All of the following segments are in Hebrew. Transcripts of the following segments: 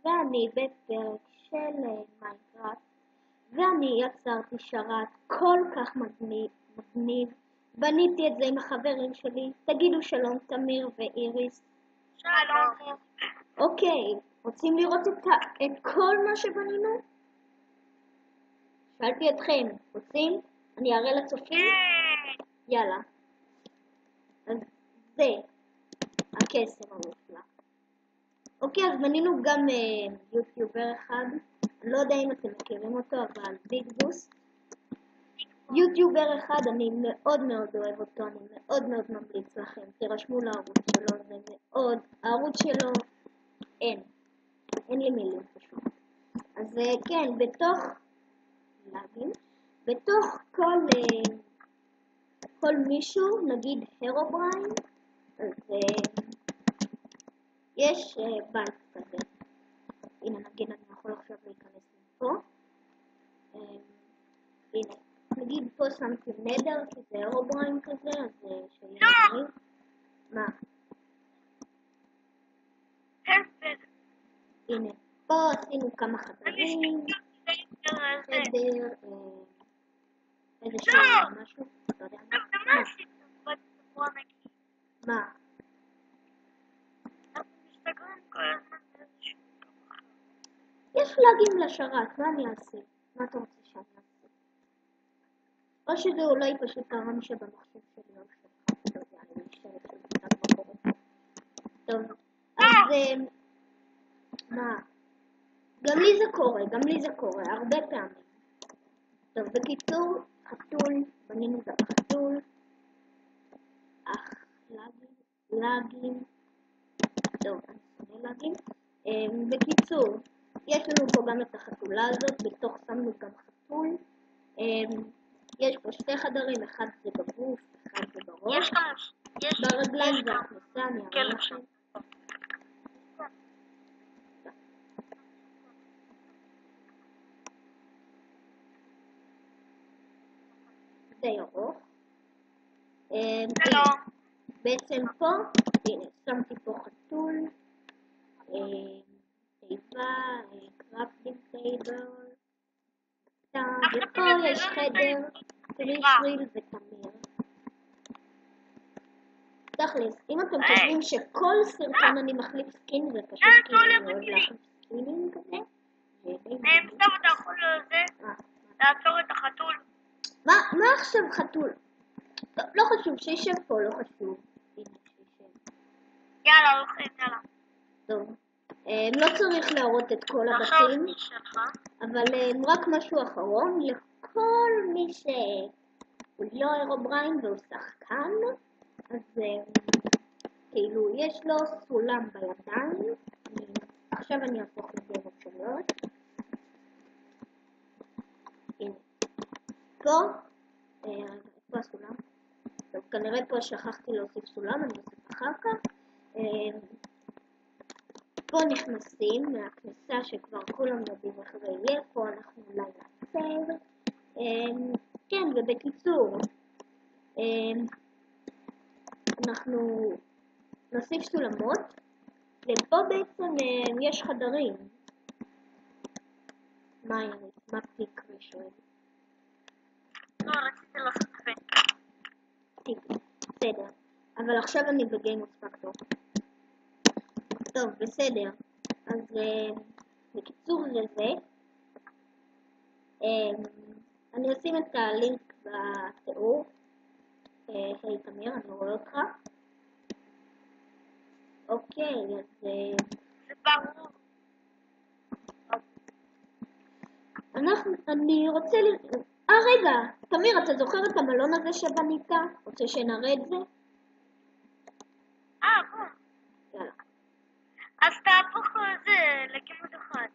ואני בפרק של מיינקראפט, ואני יצרתי שרת כל כך מגניב. בניתי את זה עם החברים שלי. תגידו שלום תמיר ואיריס. שלום. אוקיי, רוצים לראות את כל מה שבנינו? שאלתי אתכם, רוצים? אני אראה לצופים? יאללה. אז זה הקסם המופלא. אוקיי, אז בנינו גם יוטיובר אחד, אני לא יודע אם אתם מכירים אותו, אבל ביג בוסט. יוטיובר אחד, אני מאוד מאוד אוהב אותו, אני מאוד מאוד ממליץ לכם, תירשמו לערוץ שלו, זה מאוד, הערוץ שלו אין לי מילים פשוט. אז כן, בתוך כל מישהו, נגיד הרובריין, אז יש בית כזה. הנה נגיד אני יכול עכשיו להיכנס לפה. הנה, נגיד פה שמתי נדר, כי זה הרובריין כזה, אז שיהיה נגיד. מה? הנה, פה עשינו כמה חדרים. חדר, איזה שם, משהו, לא יודע. מה? יש פלאגים לשרת, מה אני אעשה? מה אתה רוצה שאני אעשה? או שזה אולי פשוט תרם שבמחשב שלי או שלך, לא יודע, אני משתרת של קצת מה קורה. טוב, אז מה? גם לי זה קורה, הרבה פעמים. טוב, בקיצור, חתול, בנינו גם חתול. לגים. טוב, אני שונא לגים. בקיצור, יש לנו פה גם את החתולה הזאת, בתוך שמנו גם חתול. יש פה שתי חדרים, אחד זה בגוף, אחד זה בראש. ברגליים זה הכניסה, אני אראה לכם. זה ירוק. בעצם פה, הנה, שמתי פה חתול, תיבה, קראפטינג טייבל, ופה יש חדר, טרישריל ותמיר. תכלס, אם אתם חושבים שכל סרטון אני מחליף סקין, זה פשוט כי אני מאוד להחליף סקינים כזה. סתם אתה יכול לעצור את החתול. מה עכשיו חתול? לא חשוב, שישב פה, לא חשוב. יאללה, הולכים, יאללה. טוב, לא צריך להראות את כל הבתים, אבל רק משהו אחרון, לכל מי שהוא לא הרובריין והוא שחקן, אז כאילו יש לו סולם בידיים. עכשיו אני אהפוך לגבר שלוש. הנה, פה הסולם. טוב, כנראה פה שכחתי להוסיף סולם, אני אוסיף אחר כך. פה נכנסים מהכניסה שכבר כולם יודעים איך זה יהיה, פה אנחנו אולי נעצר. כן, ובקיצור, אנחנו נוסיף סולמות, ופה בעצם יש חדרים. מה יריב? מה פיק ושואל? לא, רציתי לעשות פיק, בסדר. אבל עכשיו אני בגיימוס פקטור. טוב, בסדר. אז בקיצור לזה, אני אשים את הלינק בתיאור. היי תמיר, אני רואה אותך. אוקיי, אז זה ברור. אני רוצה רגע, תמיר, אתה זוכר את המלון הזה שבנית? רוצה שנראה את זה? בוא. יאללה. אז תהפוך את זה לכיוון אחד.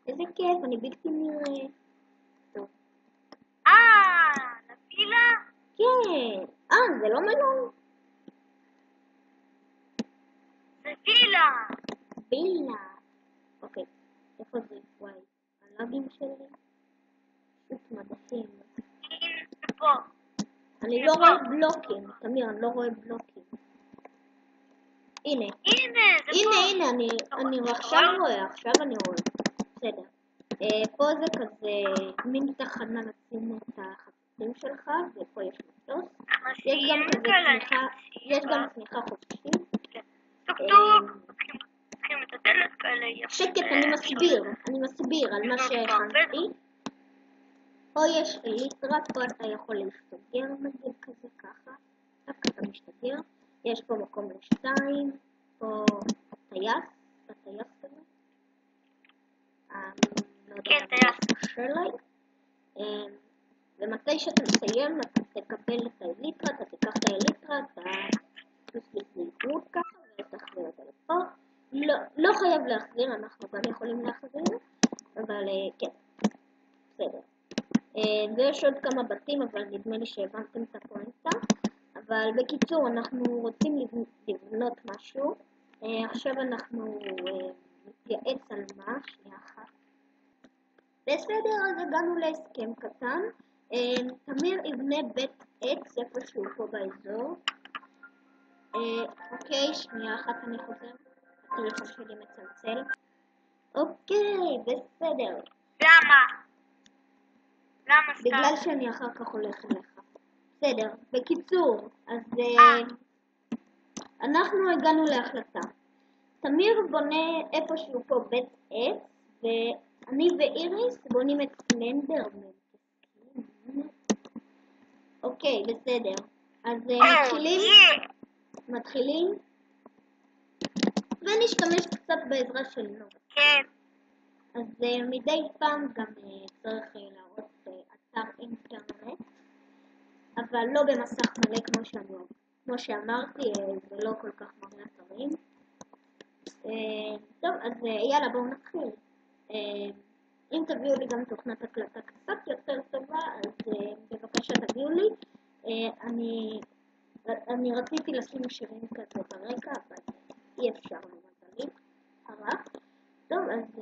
איזה כיף, אני בלתי נראה. טוב. לפילה? כן. זה לא מלון. זה וילה. וילה. אוקיי, איפה זה? וואי, הלאגים שלי? פשוט מדהים. פה. אני לא רואה בלוקים, תמיר, אני לא רואה בלוקים. הנה. הנה, זה פה. הנה, אני עכשיו רואה, בסדר. פה זה כזה מין תחנה לשים את החפצים שלך, ופה יש מטוס. יש גם כזה צניחה, יש גם צניחה חופשית. טוק, פותחים את הדלת כאלה. שקט, אני מסביר על מה שהכנתי. פה יש אליטרה, פה אתה יכול להסתגר נגיד כזה ככה. דווקא אתה משתגר. יש פה מקום לשתיים, פה טייס כזה. לא יודע, קשה לי. ומתי שאתה מסיים, אתה תקבל את האליטרה, אתה תיקח את האליטרה, אתה תוסיף להתגרות ככה, ותחזיר אותה לפה. לא חייב להחזיר, אנחנו גם יכולים להחזיר, אבל כן, בסדר. ויש עוד כמה בתים, אבל נדמה לי שהבנתם את הפואנטה. אבל בקיצור, אנחנו רוצים לבנות משהו. עכשיו אנחנו נתייעץ על מה, שנייה אחת. בסדר, אז הגענו להסכם קטן. תמיר יבנה בית עץ איפשהו פה באזור. אוקיי, שנייה אחת אני חוזר. הטלפון שלי מצלצל. אוקיי, בסדר. למה סתם? בגלל שאני אחר כך הולך אליך. בסדר, בקיצור, אז אנחנו הגענו להחלטה. תמיר בונה איפשהו פה בית עץ, ואני ואיריס בונים את סלנדרמן. אוקיי, בסדר. אז מתחילים, ונשתמש קצת בעזרה של נור. כן. אז מדי פעם גם צריך להראות אתר אינטרנט, אבל לא במסך מלא כמו שאמרתי, זה לא כל כך מראה אתרים. טוב, אז יאללה, בואו נתחיל. אם תביאו לי גם תוכנת הקלטה קצת יותר טובה, אז בבקשה תביאו לי. אני רציתי לשים שירים כזה ברקע, אבל אי אפשר למזלי. הרע. טוב, אז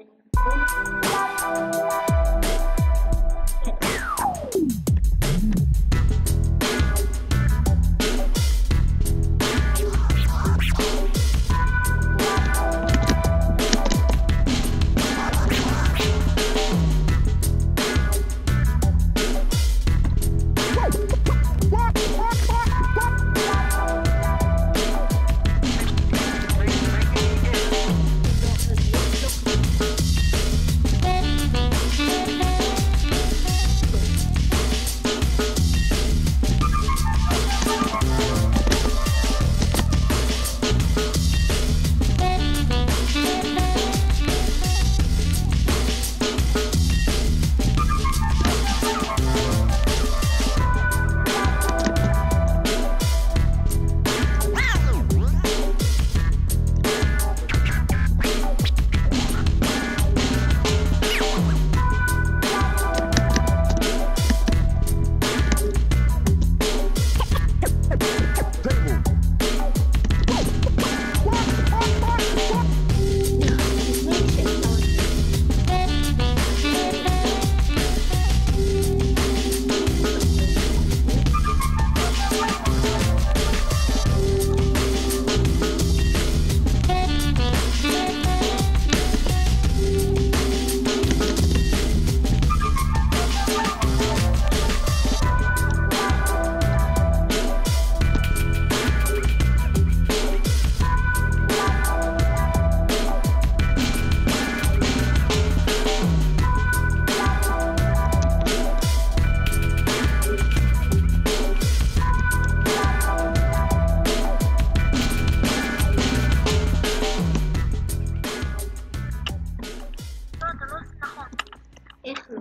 איך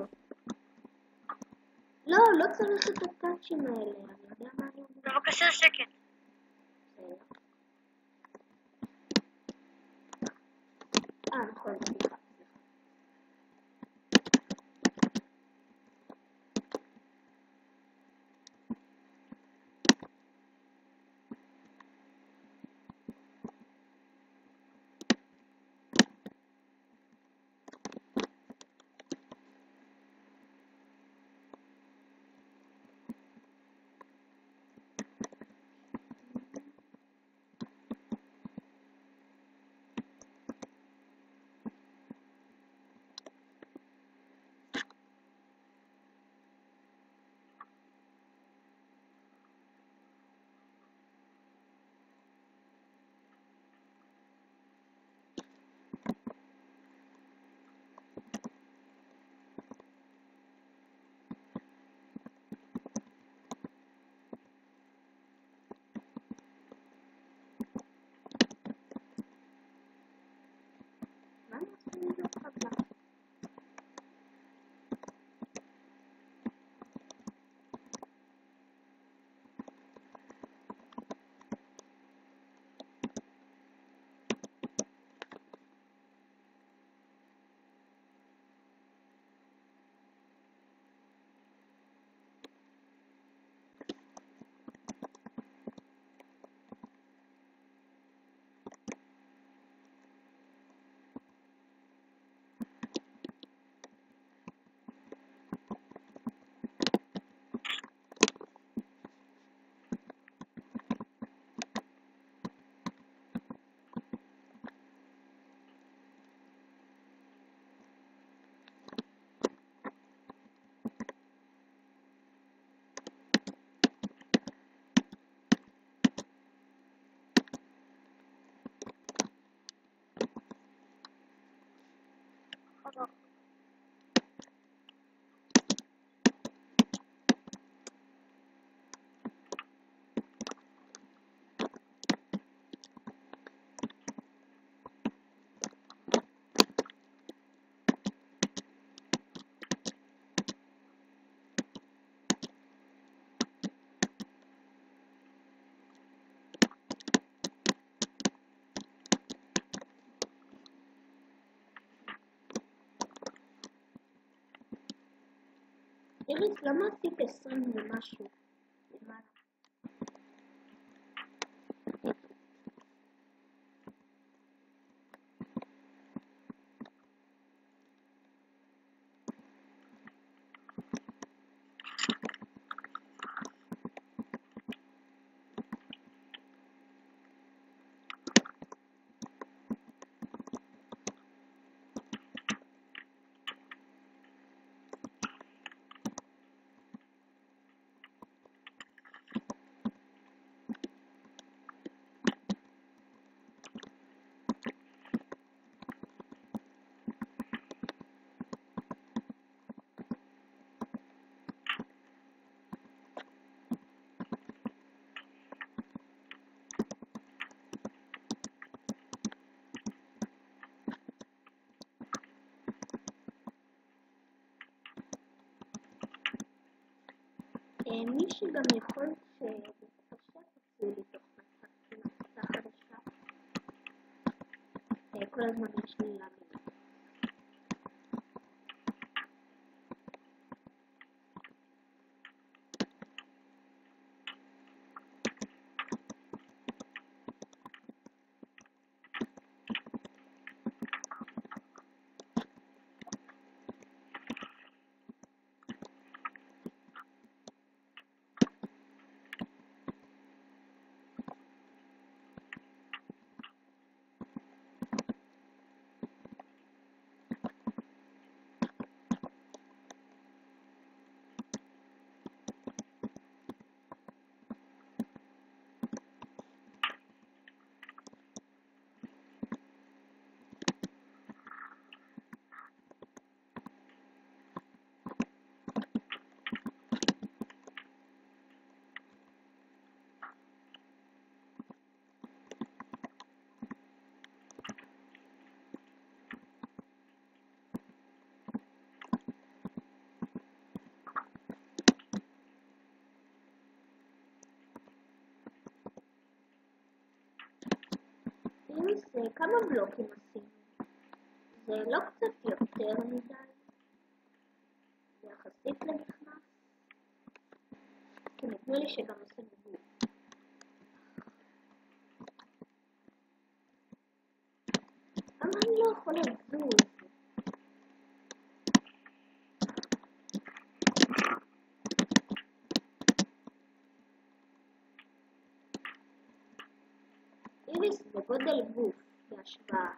לא? לא צריך את הטאצ'ים האלה, אני יודע מה אני אומר. בבקשה שקט. נכון, סליחה. איריס, למה עשית 20 ומשהו? למעלה. מי שגם יכול שבבקשה תוציאו לי תוך מצע חדשה. כל הזמן יש לי להאמין. איריס, כמה בלוקים עשינו? זה לא קצת יותר מדי? זה יחסית לנכנס? כי נתנו לי שגם עושים גבול. למה אני לא יכולה לזוז? איריס זה גודל גוף בהשוואה.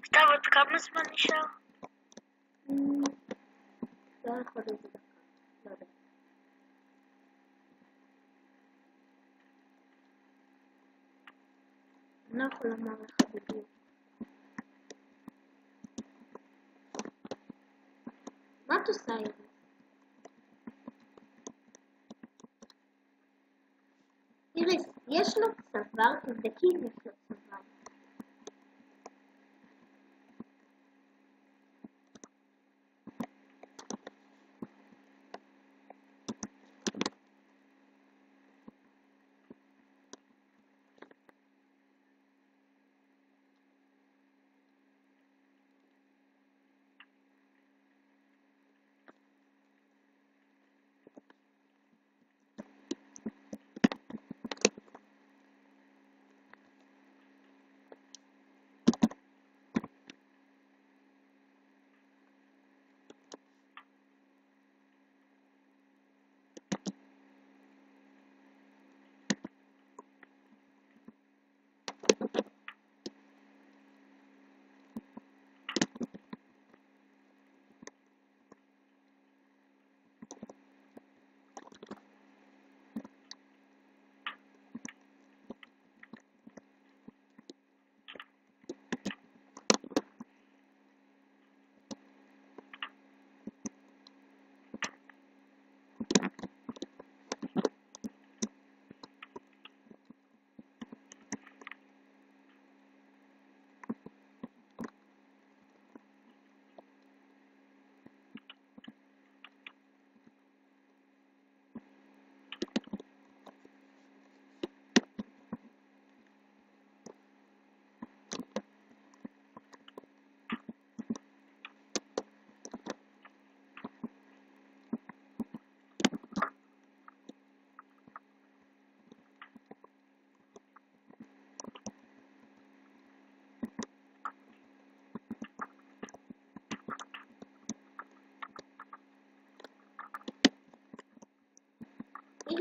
סתיו, עוד כמה זמן נשאר? לא יכול להיות דקה, לא יודע. אני לא יכול לומר לך בדיוק. מה את עושה איריס? איריס, יש לו צוואר, תבדקי אם יש לו צוואר.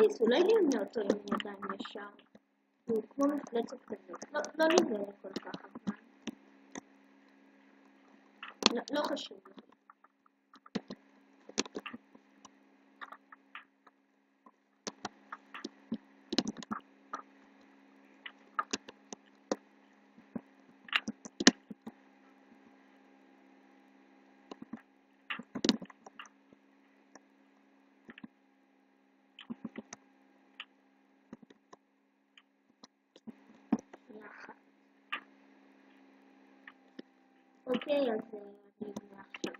ניס, אולי נבנה אותו עם ידיים ישר. הוא כמו מפלצת כזאת. לא נבנה כל כך אבל. לא חשוב. אוקיי, אז אני אבנה עכשיו.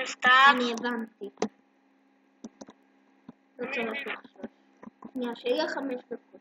סטאפ. אני הבנתי. לא צריך לחשוש. שנייה, שיהיה 5 דקות.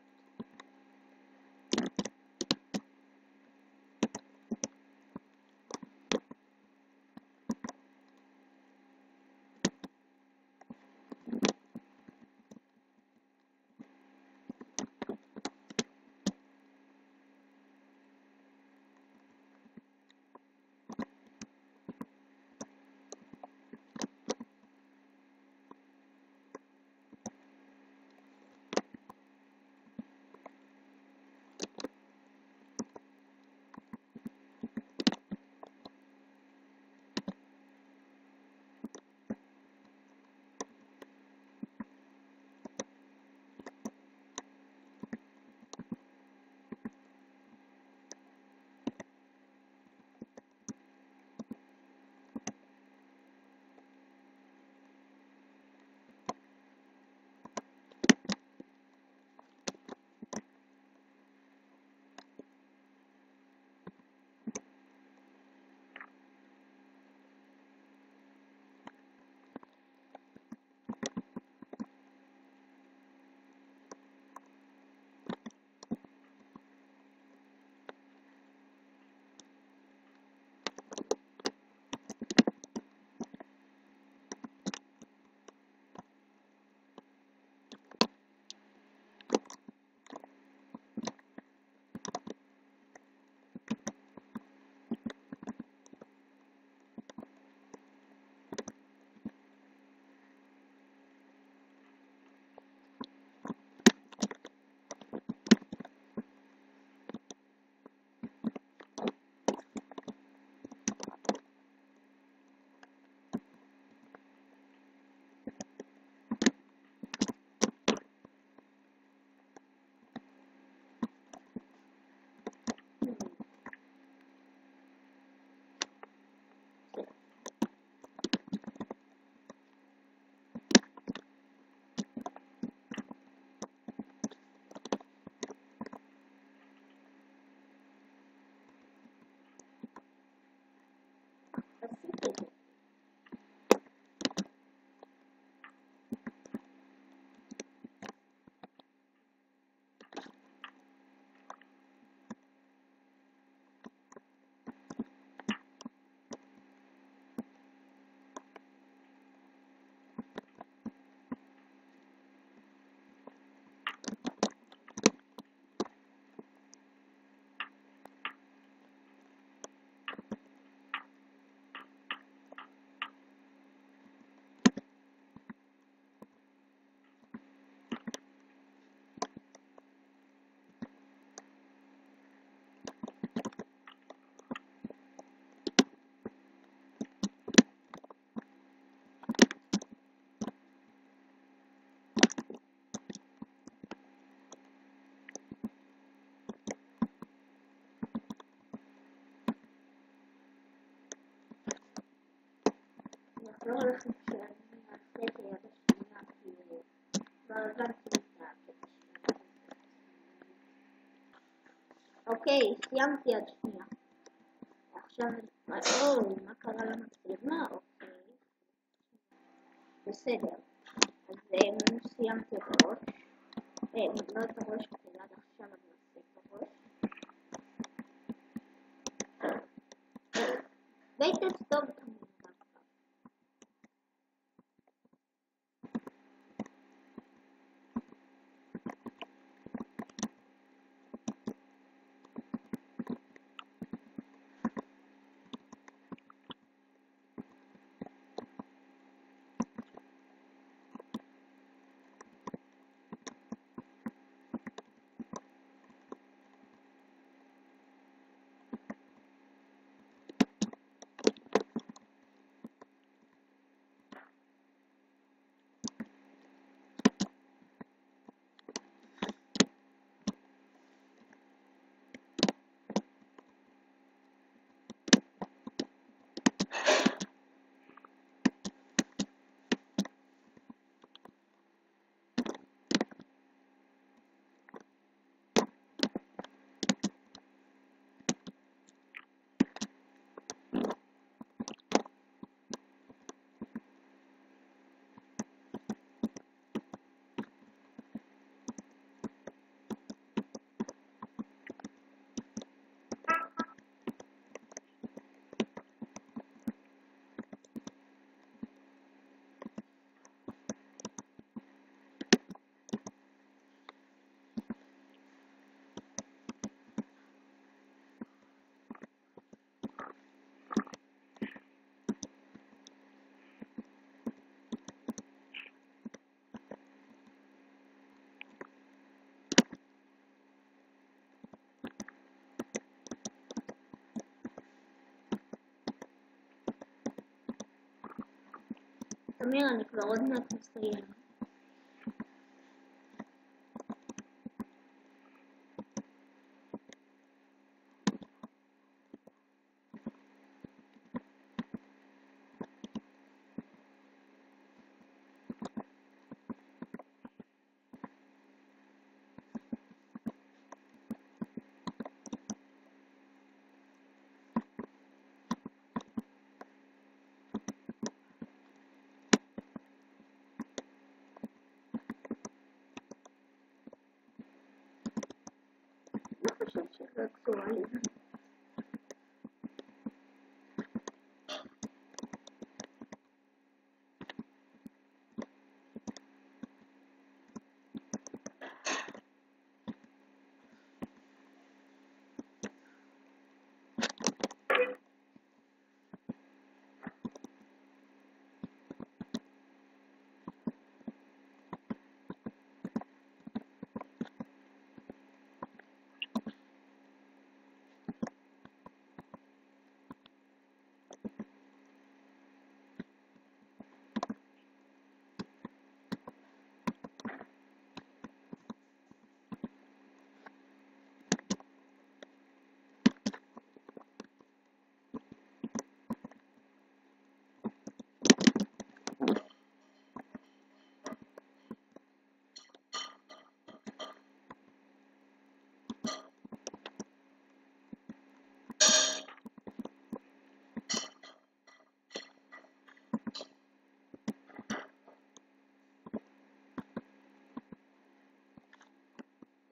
לא הולך כשאני אעשה את היד השנייה, כי לא הבנתי את הקטע שנייה. אוקיי, סיימתי יד שנייה. עכשיו, מה קרה למצלמה? אוקיי. בסדר. סיימתי את הראש. לא את הראש, כי עד עכשיו אני עושה את הראש. והייתי טוב תמיד. תמיר, אני כבר עוד מעט מסיים. לא חושב שזה אקטואלי.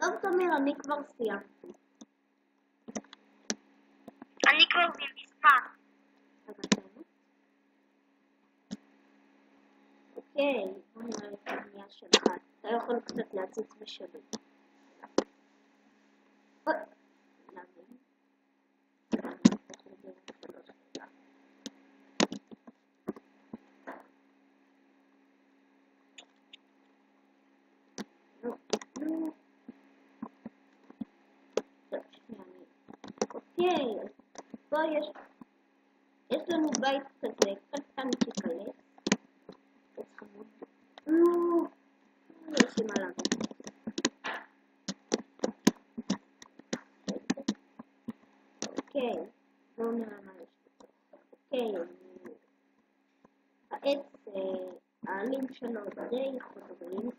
טוב תמיר, אני כבר סיימתי. אני כבר מזמן. אוקיי, בוא נראה את הבנייה שלך. אתה יכול קצת להציץ בשלי. אוקיי, פה יש לנו בית כזה, קטן שכזה. יש לי מה להגיד. אוקיי, בואו נראה מה יש פה. אוקיי, העץ, העלים שלו די חודרים.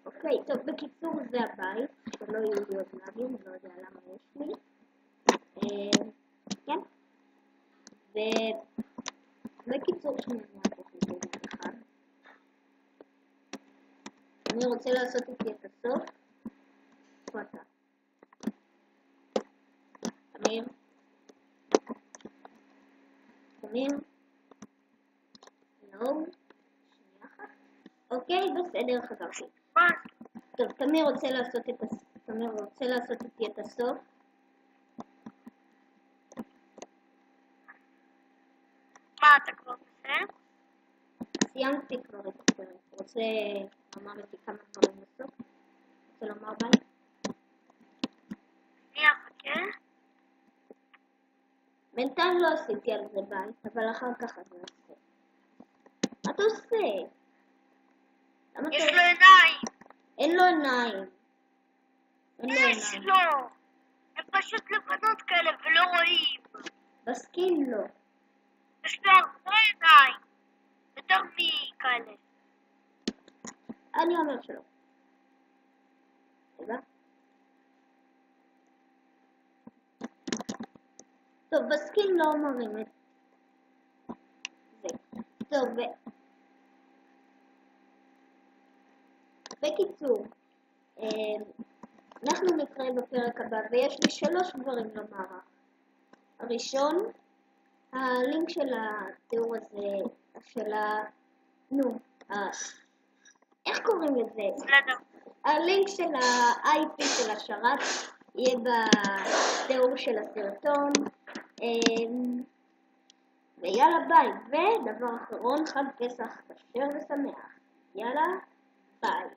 אוקיי, טוב, בקיצור זה הבית, שלא יהיו לי עוד נגים, לא יודע למה יש לי. כן? בקיצור, שנייה, אחד. אני רוצה לעשות איתי את הסוף. איפה אתה? תמיר? לא? שנייה אחת. אוקיי, בסדר, חזרתי. טוב, תמיר רוצה לעשות איתי את הסוף. מה אתה כבר עושה? סיימתי כבר את הפרק. רוצה לומר איתי כמה דברים בסוף? רוצה לומר ביי? שנייה, חכה. בינתיים לא עשיתי על זה ביי, אבל אחר כך אני אעשה. מה אתה עושה? יש לו עיניים. אין לו עיניים. יש לו. הם פשוט לבנות כאלה ולא רואים. בסקין לא. יש לו הרבה עיניים. יותר מכאלה. אני אומר שלא. רגע. טוב, בסקין לא מראים את זה. טוב, בקיצור, אנחנו נקרא בפרק הבא, ויש לי 3 דברים לומר. הראשון, הלינק של התיאור הזה, איך קוראים לזה? הלינק של ה-IP של השרת יהיה בתיאור של הסרטון. ויאללה ביי. ודבר אחרון, חג פסח כשר ושמח. יאללה ביי.